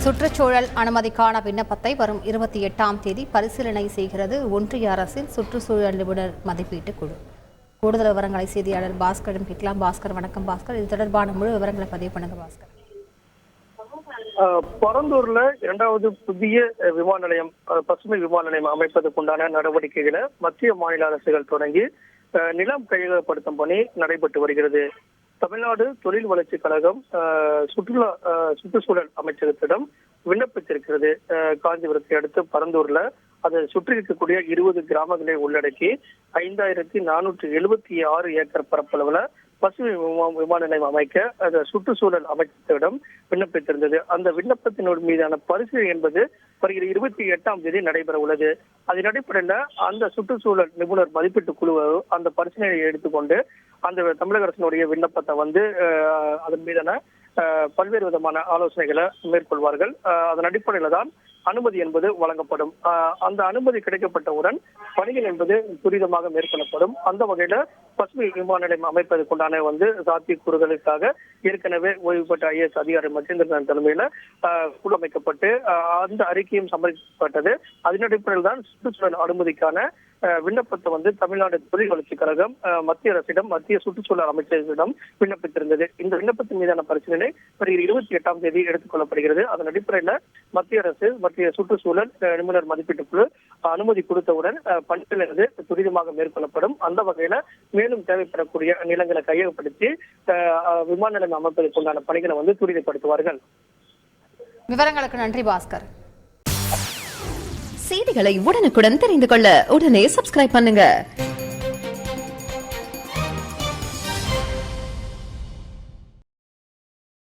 சுற்றுச்சூழல் அனுமதிக்கான விண்ணப்பத்தை வரும் 28ஆம் தேதி பரிசீலனை செய்கிறது ஒன்றிய அரசின் சுற்றுச்சூழல் நிபுணர் மதிப்பீட்டு குழு. கூடுதல் விவரங்களை செய்தியாளர் பாஸ்கரிடம் கேட்கலாம். பாஸ்கர், வணக்கம் பாஸ்கர். இது தொடர்பான முழு விவரங்களை பதிவு பண்ணுங்க பாஸ்கர். பரந்தூர்ல இரண்டாவது புதிய விமான நிலையம், பசுமை விமான நிலையம் அமைப்பதற்குண்டான நடவடிக்கைகளை மத்திய மாநில அரசுகள் தொடங்கி நிலம் கையகப்படுத்தும் பணி நடைபெற்று வருகிறது. தமிழ்நாடு தொழில் வளர்ச்சி கழகம் சுற்றுச்சூழல் அமைச்சகத்திடம் விண்ணப்பித்திருக்கிறது. காஞ்சிபுரத்தை அடுத்து பரந்தூர்ல அதை சுற்றி இருக்கக்கூடிய 20 கிராமங்களை உள்ளடக்கி 5476 ஏக்கர் பரப்பளவுல பசுமை விமான நிலையம் அமைக்க அந்த சுற்றுச்சூழல் அமைச்சரிடம் விண்ணப்பித்திருந்தது. அந்த விண்ணப்பத்தின் மீதான பரிசீலனை என்பது வருகிற 28ஆம் தேதி நடைபெற உள்ளது. அதன் அடிப்படையில் அந்த சுற்றுச்சூழல் நிபுணர் மதிப்பீட்டு குழு அந்த பரிசீலனையை எடுத்துக்கொண்டு அந்த தமிழக அரசினுடைய விண்ணப்பத்தை அதன் மீதான பல்வேறு விதமான ஆலோசனைகளை மேற்கொள்வார்கள். அதன் அடிப்படையில தான் அனுமதி என்பது வழங்கப்படும். அந்த அனுமதி கிடைக்கப்பட்டவுடன் பணிகள் என்பது துரிதமாக மேற்கொள்ளப்படும். அந்த வகையில பசுமை விமான நிலையம் அமைப்பதற்குண்டான சாத்தியக்கூறுகளுக்காக ஏற்கனவே ஓய்வு பெற்ற IAS அதிகாரி மகேந்திரன் தலைமையில குழு அமைக்கப்பட்டு அந்த அறிக்கையும் சமர்ப்பிக்கப்பட்டது. அதன் அடிப்படையில் தான் சுற்றுச்சூழல் அனுமதிக்கான விண்ணப்பத்தை தமிழ்நாடு தொழில் வளர்ச்சி கழகம் மத்திய அரசிடம், மத்திய சுற்றுச்சூழல் அமைச்சரிடம் விண்ணப்பித்திருந்தது. இந்த விண்ணப்பத்தின் மீதான பரிசீலனை வருகிற 28ஆம் தேதி எடுத்துக் கொள்ளப்படுகிறது. அதன் அடிப்படையில் மத்திய அரசு, மத்திய சுற்றுச்சூழல் நிபுணர் மதிப்பீட்டு குழு அனுமதி கொடுத்தவுடன் பணிகள் துரிதமாக மேற்கொள்ளப்படும். அந்த வகையில மேலும் தேவைப்படக்கூடிய நிலங்களை கையகப்படுத்தி விமான நிலையம் அமைப்பதற்குண்டான பணிகளை துரிதப்படுத்துவார்கள். விவரங்களுக்கு நன்றி பாஸ்கர். செய்திகளை உடனுக்குடன் தெரிந்து கொள்ள உடனே சப்ஸ்கிரைப் பண்ணுங்க.